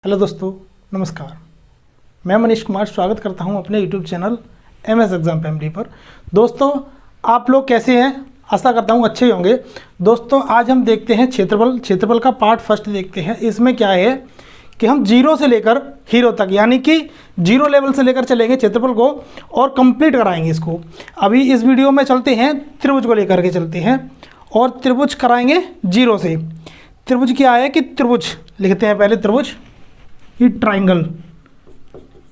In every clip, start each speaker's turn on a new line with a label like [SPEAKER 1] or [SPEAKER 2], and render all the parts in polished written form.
[SPEAKER 1] Hello दोस्तों, नमस्कार। मैं मनीष कुमार स्वागत करता हूं अपने YouTube channel MS exam family पर। दोस्तों, आप लोग कैसे हैं? आशा करता हूं अच्छे होंगे। दोस्तों, आज हम देखते हैं क्षेत्रफल का पार्ट फर्स्ट देखते हैं। इसमें क्या है कि हम जीरो से लेकर हीरो तक, यानी कि जीरो लेवल से लेकर चलेंगे क्षेत्रफल को और कंप्लीट कराएंगे इसको। अभी इस वीडियो में चलते हैं, त्रिभुज को लेकर के चलते हैं और त्रिभुज कराएंगे जीरो से। त्रिभुज क्या है कि त्रिभुज लिखते हैं पहले, त्रिभुज ये ट्राइंगल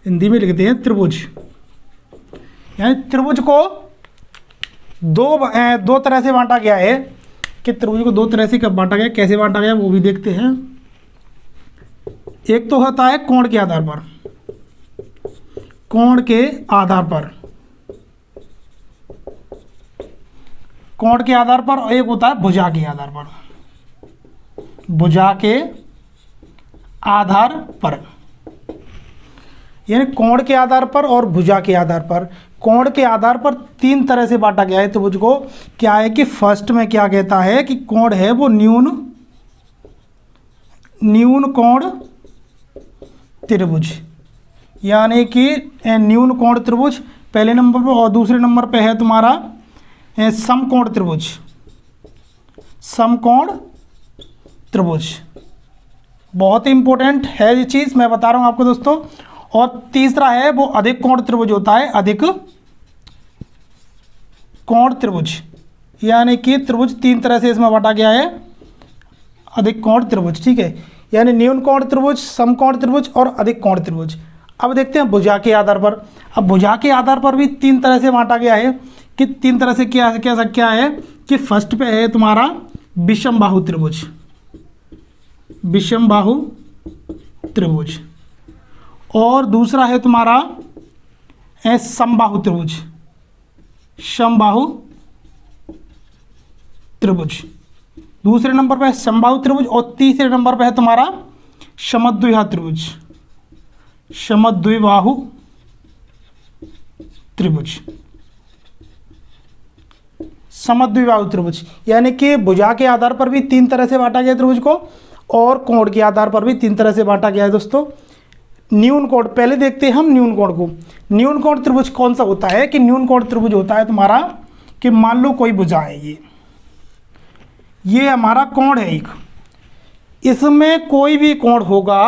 [SPEAKER 1] हिंदी में लिखते हैं त्रिभुज। यानी त्रिभुज को दो तरह से बांटा गया है कि त्रिभुज को दो तरह से कब बांटा गया, कैसे बांटा गया वो भी देखते हैं। एक तो होता है कोण के आधार पर, कोण के आधार पर, कोण के आधार पर, और एक होता है भुजा के आधार पर, भुजा के आधार पर। यानी कोण के आधार पर और भुजा के आधार पर। कोण के आधार पर तीन तरह से बांटा गया है त्रिभुज को। क्या है कि फर्स्ट में क्या कहता है कि कोण है वो न्यून कोण त्रिभुज, यानी कि न्यून कोण त्रिभुज पहले नंबर पर, और दूसरे नंबर पे है तुम्हारा समकोण त्रिभुज, समकोण त्रिभुज। बहुत इंपॉर्टेंट है ये चीज़, मैं बता रहा हूँ आपको दोस्तों। और तीसरा है वो अधिक कोण त्रिभुज होता है, अधिक कोण त्रिभुज। यानी कि त्रिभुज तीन तरह से इसमें बांटा गया है, अधिक कोण त्रिभुज, ठीक है। यानी न्यून कोण त्रिभुज, समकोण त्रिभुज और अधिक कोण त्रिभुज। अब देखते हैं भुजा के आधार पर। अब भुजा के आधार पर भी तीन तरह से बांटा गया है कि तीन तरह से क्या है कि फर्स्ट पे है तुम्हारा विषम बाहु त्रिभुज, विषम बाहु त्रिभुज, और दूसरा है तुम्हारा समबाहु त्रिभुज, समबाहु त्रिभुज। दूसरे नंबर पर है समबाहु त्रिभुज और तीसरे नंबर पर है तुम्हारा समद्विबाहु त्रिभुज, समद्विबाहु त्रिभुज, समद्विबाहु त्रिभुज। यानी कि भुजा के आधार पर भी तीन तरह से बांटा गया त्रिभुज को और कोण के आधार पर भी तीन तरह से बांटा गया है दोस्तों। न्यून कोण पहले देखते हैं हम न्यून कोण को। न्यून कोण त्रिभुज कौन सा होता है कि न्यून कोण त्रिभुज होता है तुम्हारा कि मान लो कोई भुजा है, ये हमारा कोण है एक, इसमें कोई भी कोण होगा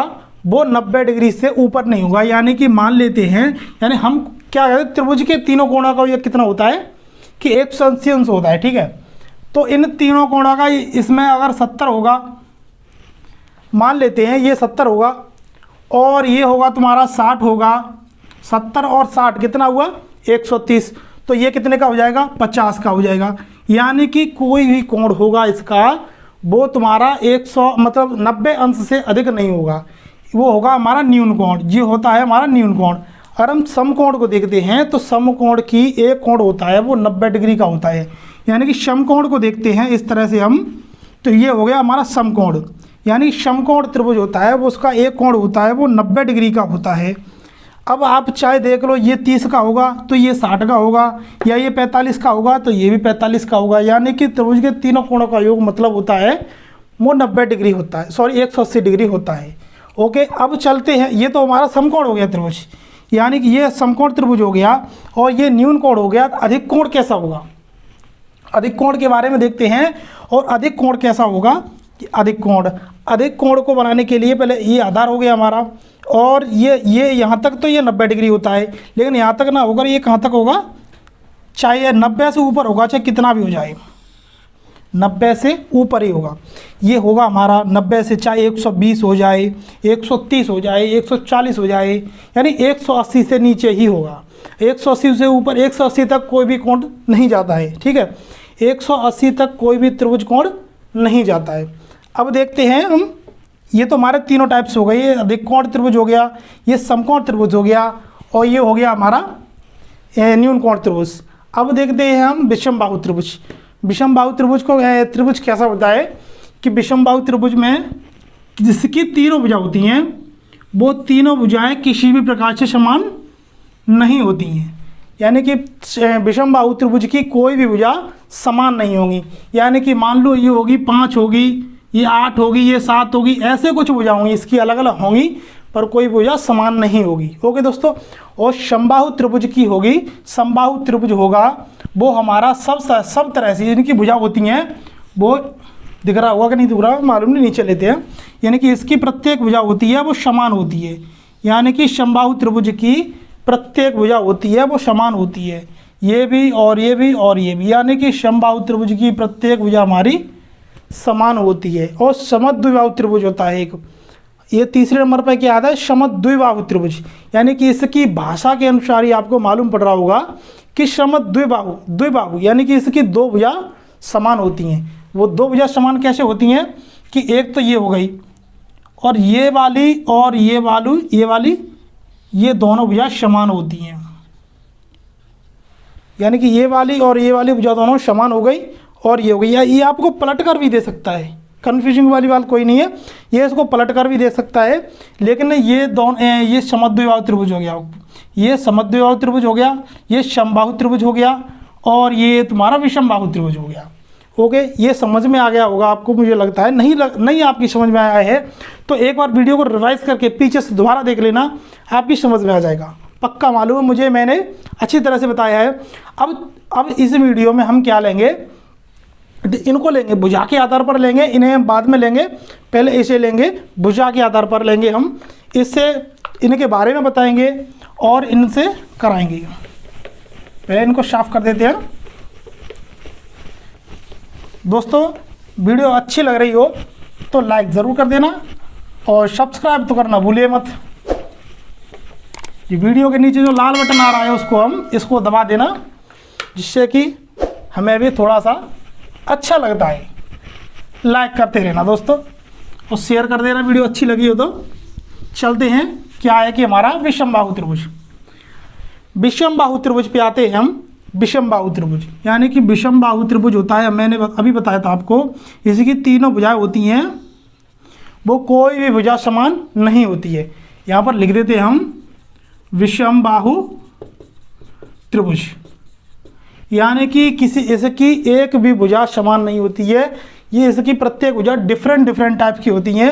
[SPEAKER 1] वो 90 डिग्री से ऊपर नहीं होगा। यानी कि मान लेते हैं, यानी हम क्या कहते हैं त्रिभुज के तीनों कोणों का ये कितना होता है कि 180 अंश होता है, ठीक है। तो इन तीनों कोणों का इसमें अगर 70 होगा, मान लेते हैं ये 70 होगा और ये होगा तुम्हारा 60 होगा, 70 और 60 कितना हुआ 130, तो ये कितने का हो जाएगा 50 का हो जाएगा। यानी कि कोई भी कोण होगा इसका वो तुम्हारा 90 अंश से अधिक नहीं होगा, वो होगा हमारा न्यून कोण। ये होता है हमारा न्यून कोण। अगर हम समकोण को देखते हैं तो समकोण की एक कोण होता है वो 90 डिग्री का होता है। यानी कि समकोण को देखते हैं इस तरह से हम, तो ये हो गया हमारा समकोण। यानी समकोण त्रिभुज होता है वो उसका एक कोण होता है वो 90 डिग्री का होता है। अब आप चाहे देख लो, ये 30 का होगा तो ये 60 का होगा, या ये 45 का होगा तो ये भी 45 का होगा। यानी कि त्रिभुज के तीनों कोणों का योग मतलब होता है वो 90 डिग्री होता है, 180 डिग्री होता है। ओके, अब चलते हैं, ये तो हमारा समकोण हो गया त्रिभुज, यानी कि ये समकोण त्रिभुज हो गया और ये न्यून कोण हो गया। अधिक कोण कैसा होगा, अधिक कोण के बारे में देखते हैं। और अधिक कोण कैसा होगा कि अधिक कोण को बनाने के लिए पहले ये आधार हो गया हमारा, और ये यहाँ तक तो ये 90 डिग्री होता है, लेकिन यहाँ तक ना होगा, ये कहाँ तक होगा, चाहे 90 से ऊपर होगा, चाहे कितना भी हो जाए 90 से ऊपर ही होगा। ये होगा हमारा 90 से, चाहे 120 हो जाए, 130 हो जाए, 140 हो जाए, यानी 180 से नीचे ही होगा। 180 से ऊपर, 180 तक कोई भी कोण नहीं जाता है, ठीक है। 180 तक कोई भी त्रिभुज कोण नहीं जाता है। अब देखते हैं हम, ये तो हमारे तीनों टाइप्स हो गए, ये अधिक कोण त्रिभुज हो गया, ये समकोण त्रिभुज हो गया, और ये हो गया हमारा न्यून कोण त्रिभुज। अब देखते हैं हम विषम बाहु त्रिभुज। विषम बाहु त्रिभुज को त्रिभुज कैसा होता है कि विषम बाहु त्रिभुज में जिसकी तीनों भुजा होती हैं वो तीनों भुजाएं किसी भी प्रकार से समान नहीं होती हैं। यानी कि विषम बाहु त्रिभुज की कोई भी भुजा समान नहीं होगी। यानी कि मान लो ये होगी 5 होगी, ये 8 होगी, ये 7 होगी, ऐसे कुछ भुजा होंगी इसकी अलग अलग होंगी, पर कोई भुजा समान नहीं होगी। ओके दोस्तों, और समबाहु त्रिभुज की होगी, समबाहु त्रिभुज होगा वो हमारा सब तरह से जिनकी भुजा होती हैं, वो दिख रहा होगा कि नहीं दिख रहा मालूम नहीं, नीचे लेते हैं, यानी कि इसकी प्रत्येक भुजा होती है वो समान होती है, यानी कि समबाहु त्रिभुज की प्रत्येक भुजा होती है वो समान होती है, ये भी और ये भी और ये भी, यानी कि समबाहु त्रिभुज की प्रत्येक भुजा हमारी समान होती है। और समद्विबाहु त्रिभुज होता है एक, ये तीसरे नंबर पर क्या आता है, समद्विबाहु त्रिभुज, यानी कि इसकी भाषा के अनुसार ही आपको मालूम पड़ रहा होगा कि द्विबाहु यानी कि इसकी दो भुजा समान होती हैं। वो दो भुजा समान कैसे होती हैं कि एक तो ये हो गई और ये वाली और ये वाली ये दोनों भुजा समान होती हैं, यानी कि ये वाली और ये वाली भुजा दोनों समान हो गई और ये हो गई। ये आपको पलट कर भी दे सकता है, कन्फ्यूजिंग वाली बात कोई नहीं है, ये इसको पलट कर भी दे सकता है, लेकिन ये दोनों ये समद्विबाहु त्रिभुज हो गया, ये समद्विबाहु त्रिभुज हो गया, ये समबाहु त्रिभुज हो गया और ये तुम्हारा विषमबाहु त्रिभुज हो गया। ओके, ये समझ में आ गया होगा आपको, मुझे लगता है नहीं आपकी समझ में आया है तो एक बार वीडियो को रिवाइज करके पीछे से दोबारा देख लेना, आपकी समझ में आ जाएगा, पक्का मालूम है मुझे, मैंने अच्छी तरह से बताया है। अब इस वीडियो में हम क्या लेंगे, इनको लेंगे भुजा के आधार पर लेंगे, इन्हें हम बाद में लेंगे, पहले इसे लेंगे भुजा के आधार पर लेंगे हम, इससे इनके बारे में बताएंगे और इनसे कराएंगे। पहले इनको साफ कर देते हैं। दोस्तों वीडियो अच्छी लग रही हो तो लाइक ज़रूर कर देना और सब्सक्राइब तो करना भूलिए मत। ये वीडियो के नीचे जो लाल बटन आ रहा है इसको दबा देना, जिससे कि हमें भी थोड़ा सा अच्छा लगता है। लाइक करते रहना दोस्तों और शेयर कर देना वीडियो अच्छी लगी हो तो। चलते हैं, क्या है कि हमारा विषमबाहु त्रिभुज, विषमबाहु त्रिभुज पे आते हैं हम। विषमबाहु त्रिभुज यानी कि विषमबाहु त्रिभुज होता है, मैंने अभी बताया था आपको, इसकी तीनों भुजाएं होती हैं, वो कोई भी भुजा समान नहीं होती है। यहाँ पर लिख देते हैं हम विषमबाहु त्रिभुज, यानी कि इसकी एक भी भुजा समान नहीं होती है, ये इसकी प्रत्येक भुजा डिफरेंट टाइप की होती हैं।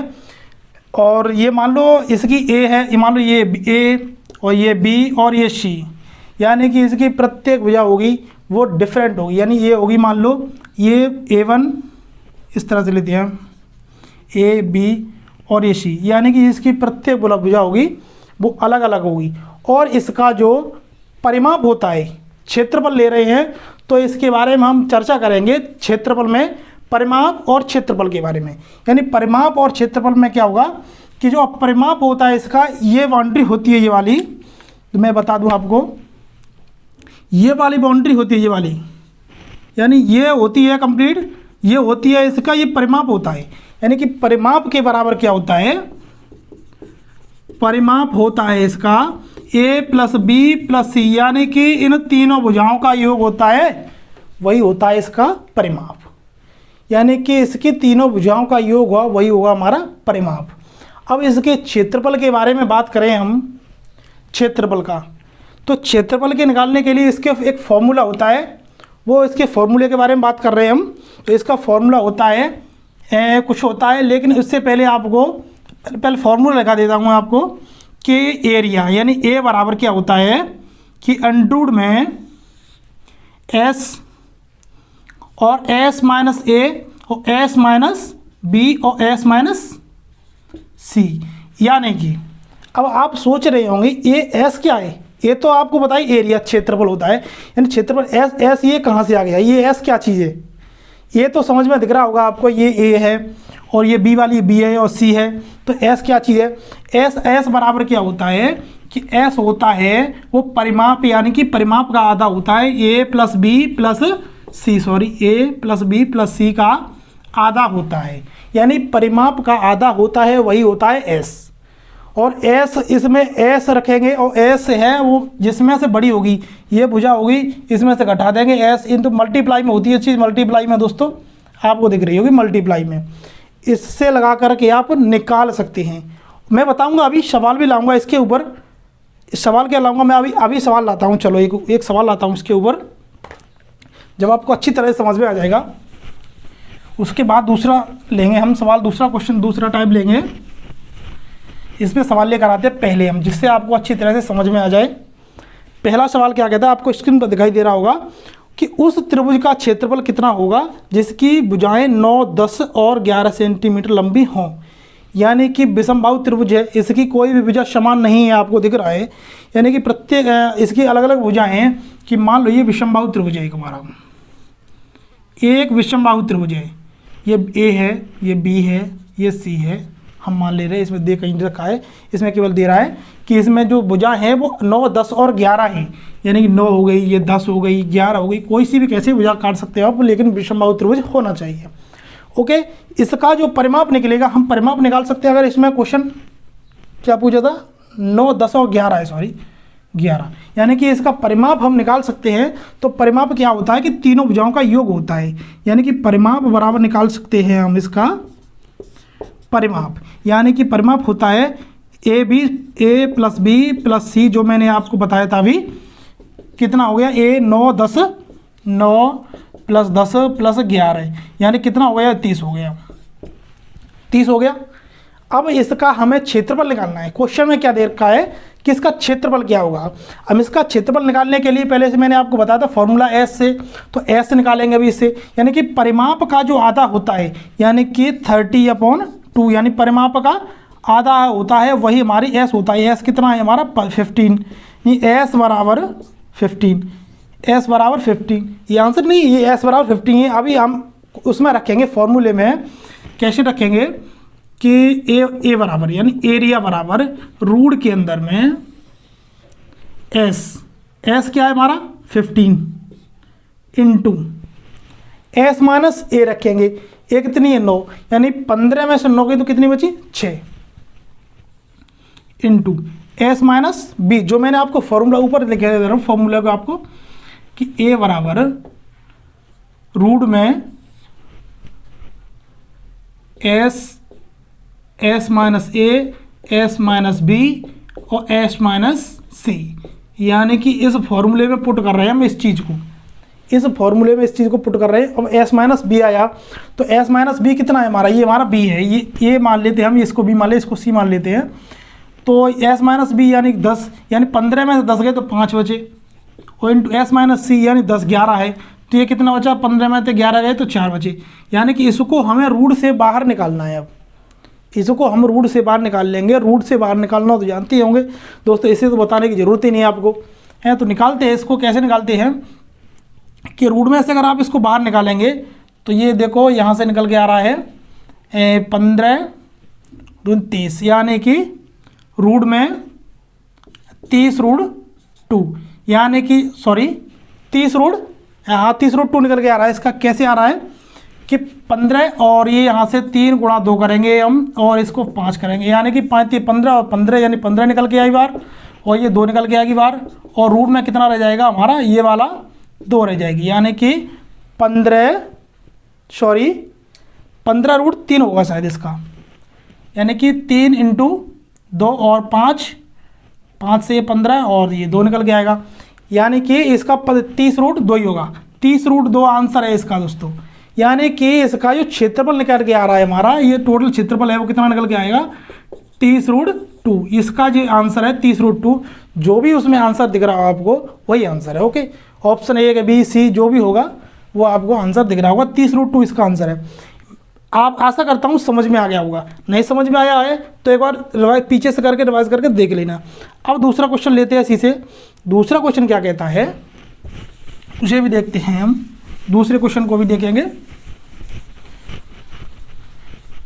[SPEAKER 1] और ये मान लो इसकी ए है, ये मान लो ये ए और ये बी और ये सी, यानी कि इसकी प्रत्येक भुजा होगी वो डिफरेंट होगी, यानी ये होगी मान लो ये A1 इस तरह से लेते हैं, ए बी और ये सी, यानी कि इसकी प्रत्येक भुजा होगी वो अलग अलग होगी। और इसका जो परिमाप होता है, क्षेत्रफल ले रहे हैं तो इसके बारे में हम चर्चा करेंगे क्षेत्रफल में, परिमाप और क्षेत्रफल के बारे में। यानी परिमाप और क्षेत्रफल में क्या होगा कि जो परिमाप होता है इसका, ये बाउंड्री होती है ये वाली, तो मैं बता दूं आपको, ये वाली बाउंड्री होती है ये वाली, यानी ये होती है कंप्लीट, ये होती है इसका, ये परिमाप होता है। यानी कि परिमाप के बराबर क्या होता है, परिमाप होता है इसका a प्लस बी प्लस सी, यानी कि इन तीनों भुजाओं का योग होता है, वही होता है इसका परिमाप। यानी कि इसकी तीनों भुजाओं का योग हुआ वही होगा हमारा परिमाप। अब इसके क्षेत्रफल के बारे में बात करें हम, क्षेत्रफल का, तो क्षेत्रफल के निकालने के लिए इसके एक फॉर्मूला होता है, वो इसके फॉर्मूले के बारे में बात कर रहे हैं हम। तो इसका फॉर्मूला होता है कुछ होता है, लेकिन उससे पहले आपको पहले फॉर्मूला लगा देता हूँ आपको कि एरिया, यानी ए बराबर क्या होता है कि अंडररूट में एस और एस माइनस ए और एस माइनस बी और एस माइनस सी। यानी कि अब आप सोच रहे होंगे ये एस क्या है, ये तो आपको बताइए एरिया क्षेत्रफल होता है, यानी क्षेत्रफल एस एस ये कहाँ से आ गया, ये एस क्या चीज़ है, ये तो समझ में दिख रहा होगा आपको, ये ए है और ये बी वाली बी है और सी है, तो एस क्या चीज़ है, एस बराबर क्या होता है कि एस होता है वो परिमाप, यानी कि परिमाप का आधा होता है ए प्लस बी प्लस सी, सॉरी ए प्लस बी प्लस सी का आधा होता है, यानी परिमाप का आधा होता है वही होता है एस। और एस इसमें एस रखेंगे और एस है वो जिसमें से बड़ी होगी ये भुजा होगी, इसमें से घटा देंगे एस, इन तो मल्टीप्लाई में होती है चीज़, मल्टीप्लाई में दोस्तों आपको दिख रही होगी मल्टीप्लाई में, इससे लगा करके आप निकाल सकते हैं। मैं बताऊंगा, अभी सवाल भी लाऊंगा इसके ऊपर, सवाल क्या लाऊंगा मैं, अभी सवाल लाता हूं, चलो एक सवाल लाता हूं इसके ऊपर, जब आपको अच्छी तरह से समझ में आ जाएगा उसके बाद दूसरा लेंगे हम सवाल, दूसरा क्वेश्चन दूसरा टाइप लेंगे। इसमें सवाल लेकर आते हैं पहले हम, जिससे आपको अच्छी तरह से समझ में आ जाए। पहला सवाल क्या कहता है, आपको स्क्रीन पर दिखाई दे रहा होगा कि उस त्रिभुज का क्षेत्रफल कितना होगा जिसकी भुजाएं 9, 10 और 11 सेंटीमीटर लंबी हों। यानी कि विषमबाहु त्रिभुज है, इसकी कोई भी भुजा समान नहीं है, आपको दिख रहा है। यानी कि प्रत्येक इसकी अलग अलग भुजाएं हैं कि मान लो ये विषमबाहु त्रिभुज है, हमारा एक विषमबाहु त्रिभुज है, ये ए है, ये बी है, ये सी है, हम मान ले रहे हैं, इसमें दे कहीं रखा है, इसमें केवल दे रहा है कि इसमें जो भुजा है वो 9, 10 और 11 है। यानी कि 9 हो गई, ये 10 हो गई, 11 हो गई, कोई सी भी कैसे भुजा काट सकते हो आप, लेकिन विषमबाहु त्रिभुज होना चाहिए। ओके, इसका जो परिमाप निकलेगा, हम परिमाप निकाल सकते हैं। अगर इसमें क्वेश्चन क्या पूछा था, 9, 10 और 11 है, सॉरी 11, यानी कि इसका परिमाप हम निकाल सकते हैं। तो परिमाप क्या होता है कि तीनों भुजाओं का योग होता है, यानी कि परिमाप बराबर निकाल सकते हैं हम इसका परिमाप। यानी कि परिमाप होता है ए प्लस बी प्लस सी, जो मैंने आपको बताया था अभी, कितना हो गया, ए 9, 10, 9 प्लस 10 प्लस 11, यानी कितना हो गया, 30 हो गया, 30 हो गया। अब इसका हमें क्षेत्रफल निकालना है। क्वेश्चन में क्या दे रखा है कि इसका क्षेत्रफल क्या होगा। अब इसका क्षेत्रफल निकालने के लिए पहले से मैंने आपको बताया था फॉर्मूला एस से, तो एस से निकालेंगे अभी इससे। यानी कि परिमाप का जो आधा होता है, यानी कि 30/2, यानी परिमाप का आधा होता है, वही हमारी एस होता है। एस कितना है हमारा 15, ये एस बराबर 15, एस बराबर 15, ये आंसर नहीं, ये एस बराबर 15 है। अभी हम उसमें रखेंगे फॉर्मूले में, कैसे रखेंगे कि ए बराबर, यानी एरिया बराबर रूट के अंदर में एस क्या है हमारा 15 इंटू एस माइनस ए रखेंगे, ए कितनी है 9, यानी 15 में से 9 गई तो कितनी बची 6, इंटू एस माइनस बी, जो मैंने आपको फॉर्मूला ऊपर लिखे दे रहा हूँ फॉर्मूला को आपको, कि ए बराबर रूट में एस माइनस ए, एस माइनस बी और एस माइनस सी। यानी कि इस फॉर्मूले में पुट कर रहे हैं हम इस चीज़ को, इस फॉर्मूले में इस चीज़ को पुट कर रहे हैं। अब एस माइनस बी आया, तो एस माइनस बी कितना है हमारा, ये हमारा बी है, ये मान लेते हैं हम, इसको बी मान ले, इसको सी मान लेते हैं। तो एस माइनस बी यानी 10, यानी 15 में से 10 गए तो 5 बचे, और इंटू एस माइनस सी यानी 10 11 है, तो ये कितना बचा, 15 में से 11 गए तो 4 बचे। यानी कि इसको हमें रूट से बाहर निकालना है। अब इसको हम रूट से बाहर निकाल लेंगे। रूट से बाहर निकालना तो जानते ही होंगे दोस्तों, इसे तो बताने की ज़रूरत ही नहीं है आपको, है। तो निकालते हैं इसको, कैसे निकालते हैं कि रूट में से अगर आप इसको बाहर निकालेंगे तो ये देखो यहाँ से निकल के आ रहा है 15 × 30, यानी कि रूट में 30√2, यानी कि सॉरी 30√2 निकल के आ रहा है। इसका कैसे आ रहा है कि 15, और ये यहाँ से 3 × 2 करेंगे हम, और इसको 5 करेंगे, यानी कि 5 × 15 और 15, यानी 15 निकल के आई बार, और ये 2 निकल के आएगी बार, और रूट में कितना रह जाएगा हमारा, ये वाला 2 रह जाएगी, यानी कि 15√3 होगा शायद इसका, यानी कि 3 × 2 और 5 से 15, और ये 2 निकल के आएगा, यानी कि इसका 30√2 ही होगा। 30√2 आंसर है इसका दोस्तों। यानी कि इसका जो क्षेत्रफल निकल के आ रहा है हमारा, ये टोटल क्षेत्रफल है वो कितना निकल के आएगा 30√2। इसका जो आंसर है 30√2, जो भी उसमें आंसर दिख रहा हो आपको वही आंसर है। ओके, ऑप्शन ए, बी, सी जो भी होगा वो आपको आंसर दिख रहा होगा, 30√2 इसका आंसर है। आप आशा करता हूँ समझ में आ गया होगा, नहीं समझ में आया है तो एक बार रिवाइज पीछे से करके रिवाइज करके देख लेना। अब दूसरा क्वेश्चन लेते हैं इसी से। दूसरा क्वेश्चन क्या कहता है उसे भी देखते हैं हम, दूसरे क्वेश्चन को भी देखेंगे।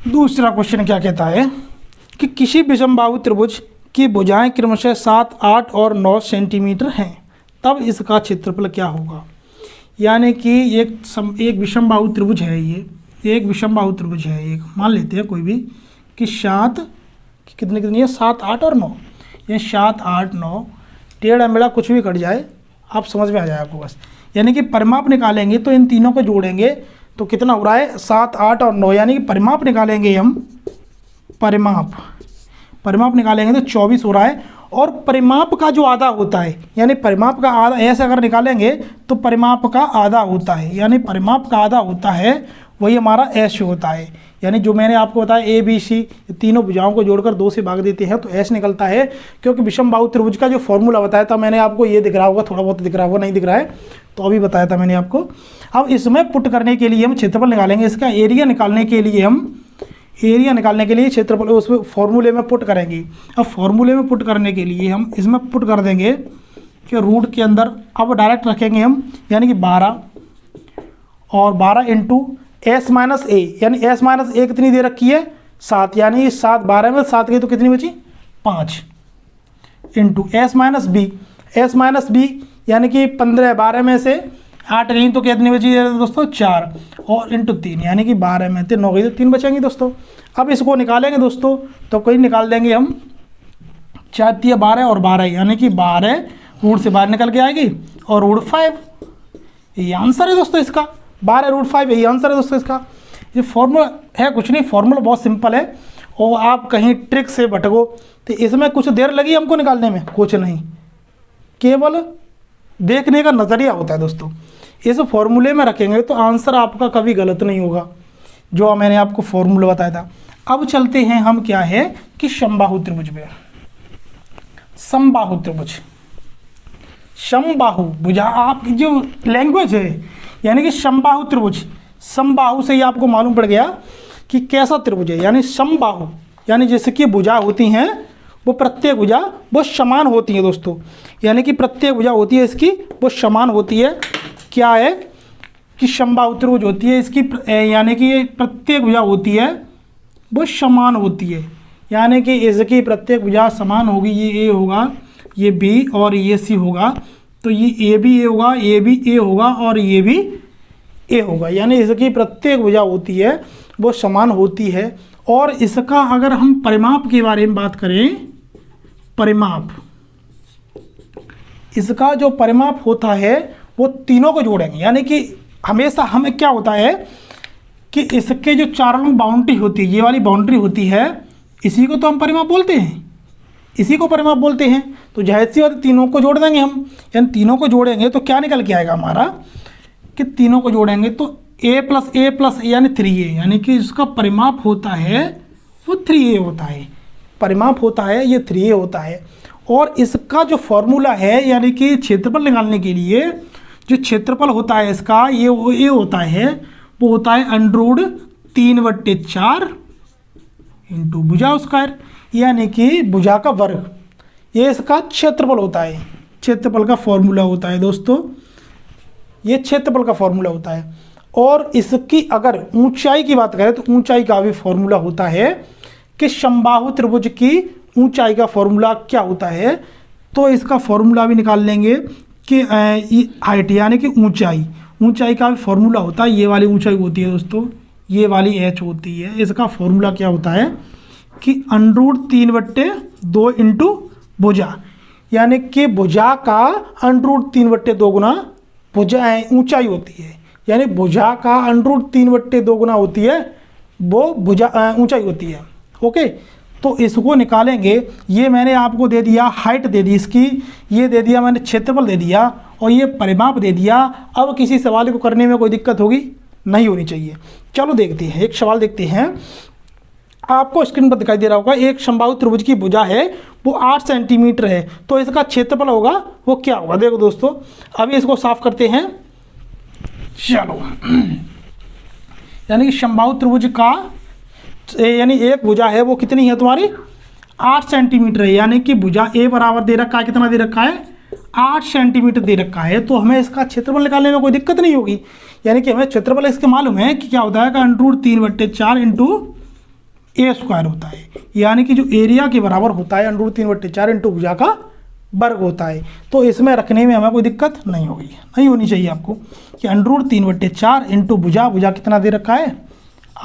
[SPEAKER 1] दूसरा क्वेश्चन क्या कहता है कि किसी विषमबाहु त्रिभुज की भुजाएं क्रमशः 7, 8 और 9 सेंटीमीटर हैं, तब इसका क्षेत्रफल क्या होगा। यानी कि एक विषमबाहु त्रिभुज है, ये एक विषमबाहु त्रिभुज है, एक मान लेते हैं कोई भी कि 7 कितनी है 7, 8 और 9, ये 7, 8, 9 टेढ़ा मेढ़ा कुछ भी कट जाए आप समझ में आ जाए आपको बस। यानी कि परिमाप निकालेंगे तो इन तीनों को जोड़ेंगे तो कितना हो रहा है 7, 8 और 9, यानी कि परिमाप निकालेंगे हम, परिमाप निकालेंगे तो 24 हो रहा है। और परिमाप का जो आधा होता है, यानी परिमाप का आधा ऐसे अगर निकालेंगे तो परिमाप का आधा होता है, यानी परिमाप का आधा होता है वही हमारा ऐश होता है। यानी जो मैंने आपको बताया ए बी सी तीनों भुजाओं को जोड़कर 2 से भाग देते हैं तो एस निकलता है, क्योंकि विषम बाहु त्रिभुज का जो फॉर्मूला बताया था मैंने आपको, ये दिख रहा होगा, थोड़ा बहुत दिख रहा होगा, नहीं दिख रहा है तो अभी बताया था मैंने आपको। अब इसमें पुट करने के लिए हम क्षेत्रफल निकालेंगे, इसका एरिया निकालने के लिए हम क्षेत्रफल उसमें फॉर्मूले में पुट करेंगे। अब फॉर्मूले में पुट करने के लिए हम इसमें पुट कर देंगे कि रूट के अंदर अब डायरेक्ट रखेंगे हम, यानी कि 12 और 12 इंटू एस माइनस ए, यानी एस माइनस ए कितनी दे रखी है 7, यानी 7 12 में 7 की तो कितनी बची 5 इंटू एस माइनस बी यानी कि 15 12 में से 8 नहीं तो कितनी बची दोस्तों 4 और इंटू 3 यानी कि 12 में 9 गई तो 3 बचेंगी दोस्तों। अब इसको निकालेंगे दोस्तों तो कोई निकाल देंगे हम, 4 3 12 और 12 यानी कि 12 रूट से बाहर निकल के आएगी और रूट 5, ये आंसर है दोस्तों इसका, 12 रूट 5 यही आंसर है दोस्तों इसका। ये फॉर्मूला है कुछ नहीं, फॉर्मूला बहुत सिंपल है और आप कहीं ट्रिक से भटको तो इसमें कुछ देर लगी हमको निकालने में, कुछ नहीं, केवल देखने का नज़रिया होता है दोस्तों। इस फॉर्मूले में रखेंगे तो आंसर आपका कभी गलत नहीं होगा, जो मैंने आपको फॉर्मूला बताया था। अब चलते हैं हम क्या है कि समबाहु त्रिभुज में, समबाहु त्रिभुज, समबाहु भुजा आपकी जो लैंग्वेज है, यानी कि समबाहु त्रिभुज, समबाहु से ही आपको मालूम पड़ गया कि कैसा त्रिभुज है। यानी समबाहु यानी जिसकी भुजा होती हैं वो प्रत्येक भुजा वो समान होती है दोस्तों, यानी कि प्रत्येक भुजा होती है इसकी वो समान होती है। क्या है कि समबाहु त्रिभुज होती है इसकी, यानी कि प्रत्येक भुजा होती है वो समान होती है, यानी कि इसकी प्रत्येक भुजा समान होगी। ये ए होगा, ये बी और ये सी होगा, तो ये ए भी ए होगा, ये भी ए होगा और ये भी ए होगा, यानी इसकी प्रत्येक भुजा होती है वो समान होती है। और इसका अगर हम परिमाप के बारे में बात करें, परिमाप, इसका जो परिमाप होता है वो तीनों को जोड़ेंगे, यानी कि हमेशा हमें क्या होता है कि इसके जो चारों बाउंड्री होती है, ये वाली बाउंड्री होती है, इसी को तो हम परिमाप बोलते हैं, इसी को परिमाप बोलते हैं। तो जाहिर सी बात तीनों को जोड़ देंगे हम, यानी तीनों को जोड़ेंगे तो क्या निकल के आएगा हमारा कि तीनों को जोड़ेंगे तो a प्लस यानी 3a, यानी कि इसका परिमाप होता है वो 3a होता है, परिमाप होता है ये 3a होता है। और इसका जो फॉर्मूला है, यानी कि क्षेत्रफल निकालने के लिए जो क्षेत्रफल होता है इसका, ये होता है, वो होता है अंडरूट 3/4 इंटू भुजा स्क्वायर, यानी कि भुजा का वर्ग, ये इसका क्षेत्रफल होता है, क्षेत्रफल का फॉर्मूला होता है दोस्तों, ये क्षेत्रफल का फॉर्मूला होता है। और इसकी अगर ऊंचाई की बात करें तो ऊंचाई का भी फॉर्मूला होता है कि समबाहु त्रिभुज की ऊंचाई का फॉर्मूला क्या होता है, तो इसका फॉर्मूला भी निकाल लेंगे कि हाइट यानी कि ऊंचाई का भी फॉर्मूला होता है। ये वाली ऊंचाई होती है दोस्तों, ये वाली h होती है, इसका फॉर्मूला क्या होता है कि अंडरूट 3/2 इंटू भुजा, यानी कि भुजा का अंडरूट 3/2 गुना भुजा ऊंचाई होती है, यानी भुजा का अंडरूट 3/2 गुना होती है वो भुजा ऊंचाई होती है। ओके, तो इसको निकालेंगे। ये मैंने आपको दे दिया, हाइट दे दी इसकी, ये दे दिया मैंने क्षेत्रफल दे दिया और ये परिमाप दे दिया। अब किसी सवाल को करने में कोई दिक्कत होगी नहीं होनी चाहिए। चलो देखते हैं, एक सवाल देखते हैं, आपको स्क्रीन पर दिखाई दे रहा होगा। एक समबाहु त्रिभुज की भुजा है वो 8 सेंटीमीटर है, तो इसका क्षेत्रफल होगा वो क्या होगा। देखो दोस्तों, अभी इसको साफ करते हैं। चलो, यानी कि समबाहु त्रिभुज का यानी एक भुजा है वो कितनी है तुम्हारी 8 सेंटीमीटर है, यानी कि भुजा ए बराबर दे रखा है, कितना दे रखा है 8 सेंटीमीटर दे रखा है। तो हमें इसका क्षेत्रफल निकालने में कोई दिक्कत नहीं होगी, यानी कि हमें क्षेत्रफल इसके मालूम है कि क्या होता है कि अंडरूट 3/4 इंटू ए स्क्वायर होता है, यानी कि जो एरिया के बराबर होता है अंडरूट 3/4 इंटू भुजा का वर्ग होता है। तो इसमें रखने में हमें कोई दिक्कत नहीं होगी, नहीं होनी चाहिए आपको कि अंडरूट 3/4 इंटू भुजा कितना दे रखा है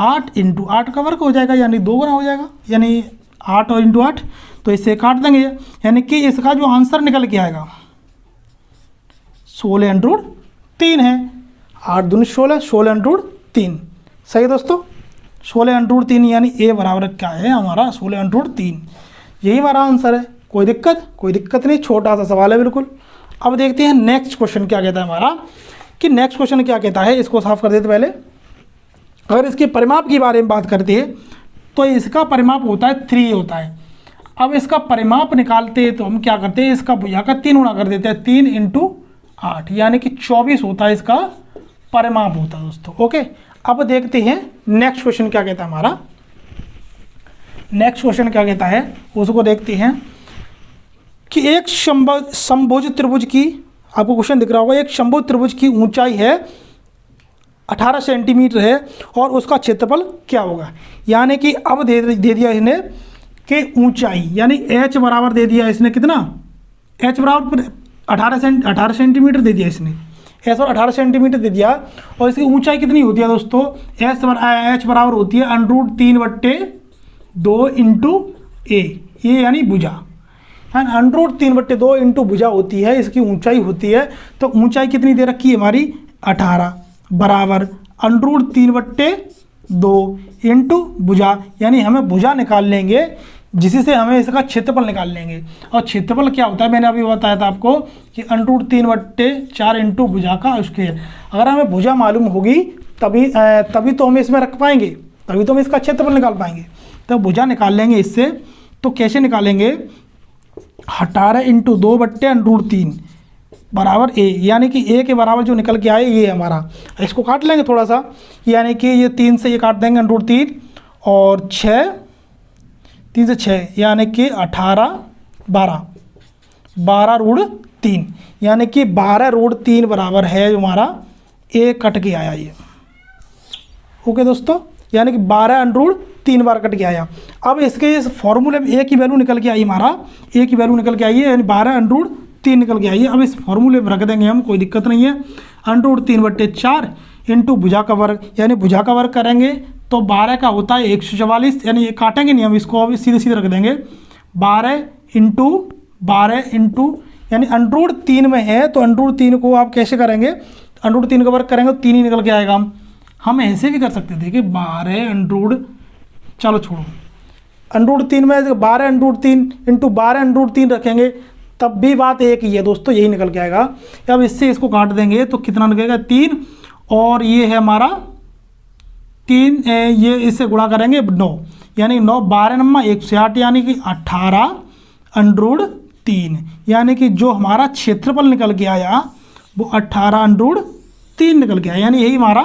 [SPEAKER 1] 8 इंटू 8 का वर्ग हो जाएगा, यानी 2 गुना हो जाएगा, यानी 8 और इंटू 8, तो इससे काट देंगे, यानी कि इसका जो आंसर निकल के आएगा 16√3 है। 8 दूनी 16, 16√3 सही है दोस्तों, 16√3 यानी ए बराबर क्या है हमारा 16√3, यही हमारा आंसर है। कोई दिक्कत नहीं, छोटा सा सवाल है बिल्कुल। अब देखते हैं नेक्स्ट क्वेश्चन क्या कहता है हमारा, कि नेक्स्ट क्वेश्चन क्या कहता है, इसको साफ कर देते पहले। अगर इसके परिमाप के बारे में बात करते हैं तो इसका परिमाप होता है 3 होता है। अब इसका परिमाप निकालते हैं तो हम क्या करते हैं, इसका भुजा का 3 गुना कर देते हैं, 3 × 8 यानी कि 24 होता है इसका परिमाप होता है दोस्तों। ओके, अब देखते हैं नेक्स्ट क्वेश्चन क्या कहता है हमारा। नेक्स्ट क्वेश्चन क्या कहता है उसको देखते हैं कि एक समभुज त्रिभुज की, आपको क्वेश्चन दिख रहा होगा, एक समभुज त्रिभुज की ऊंचाई है 18 सेंटीमीटर है और उसका क्षेत्रफल क्या होगा। यानी कि अब दे दिया इसने कि ऊंचाई, यानी h बराबर दे दिया इसने कितना, h बराबर 18 सेंटीमीटर दे दिया इसने, h और 18 सेंटीमीटर दे दिया और इसकी ऊंचाई कितनी होती है दोस्तों, h बराबर होती है √3/2 × a, ये यानी भुजा है, √3/2 × भुजा होती है, इसकी ऊंचाई होती है। तो ऊंचाई कितनी दे रखी है हमारी 18 बराबर √3/2 × भुजा, यानी हमें भुजा निकाल लेंगे जिससे हमें इसका क्षेत्रफल निकाल लेंगे। और क्षेत्रफल क्या होता है, मैंने अभी बताया था आपको कि √3/4 × भुजा का स्क्वायर। अगर हमें भुजा मालूम होगी तभी तो हम इसमें रख पाएंगे, तभी तो हम इसका क्षेत्रफल निकाल पाएंगे। तो भुजा निकाल लेंगे इससे, तो कैसे निकालेंगे, 18 × 2/√3 बराबर a, यानी कि a के बराबर जो निकल के आए ये हमारा, इसको काट लेंगे थोड़ा सा, यानी कि ये 3 से ये काट देंगे √3 और 3 से 6 यानी कि 18 12√3 यानी कि 12√3 बराबर है जो हमारा a कट के आया ये। ओके दोस्तों, यानी कि 12√3 बार कट के आया। अब इसके इस फॉर्मूले में a की वैल्यू निकल के आई, हमारा a की वैल्यू निकल के आई है, यानी 12√3 निकल के आई है। अब इस फॉर्मूले में रख देंगे हम, कोई दिक्कत नहीं है। √3/4 × भुजा का वर्ग, यानी भुजा का वर्ग करेंगे तो 12 का होता है 144, यानी ये काटेंगे नहीं हम इसको, अभी सीधे सीधे रख देंगे 12 × यानी √3 में है तो √3 को आप कैसे करेंगे, √3 का वर्ग करेंगे तो 3 ही निकल के आएगा। हम ऐसे भी कर सकते थे कि 12 चलो छोड़ो, √3 में 12 √3 रखेंगे तब भी बात एक ही है दोस्तों, यही निकल के आएगा। अब इससे इसको काट देंगे तो कितना निकलेगा 3, और ये है हमारा 3, ये इससे गुणा करेंगे 9, यानी 9 12 नम्मा 108 यानी कि 18 √3, यानी कि जो हमारा क्षेत्रफल निकल के आया वो 18 √3 निकल के आया, यानी यही हमारा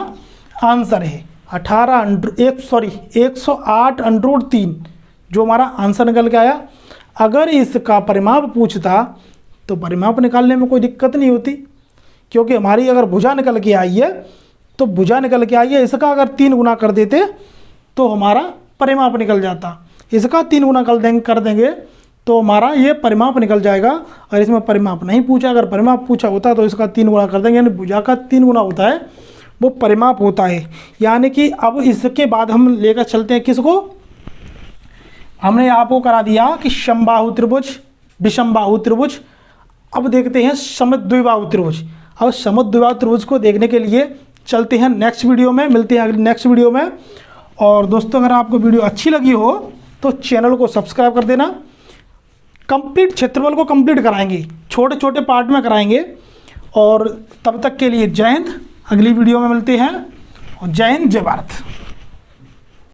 [SPEAKER 1] आंसर है 108 √3 जो हमारा आंसर निकल के आया। अगर इसका परिमाप पूछता तो परिमाप निकालने में कोई दिक्कत नहीं होती, क्योंकि हमारी अगर भुजा निकल के आई है तो भुजा निकल के आई है, इसका अगर 3 गुना कर देते तो हमारा परिमाप निकल जाता, इसका 3 गुना कर देंगे तो हमारा ये परिमाप निकल जाएगा। और इसमें परिमाप नहीं पूछा, अगर परिमाप पूछा होता तो इसका 3 गुना कर देंगे, यानी भुजा का 3 गुना होता है वो परिमाप होता है। यानी कि अब इसके बाद हम लेकर चलते हैं किसको, हमने आपको करा दिया कि समबाहु त्रिभुज, विषमबाहु त्रिभुज। अब देखते हैं समद्विबाहु त्रिभुज। अब समद्विबाहु त्रिभुज को देखने के लिए चलते हैं नेक्स्ट वीडियो में, मिलते हैं अगले नेक्स्ट वीडियो में। और दोस्तों अगर आपको वीडियो अच्छी लगी हो तो चैनल को सब्सक्राइब कर देना। कंप्लीट क्षेत्रफल को कंप्लीट कराएंगे, छोटे छोटे पार्ट में कराएंगे। और तब तक के लिए जय हिंद, अगली वीडियो में मिलते हैं और जय हिंद जय भारत।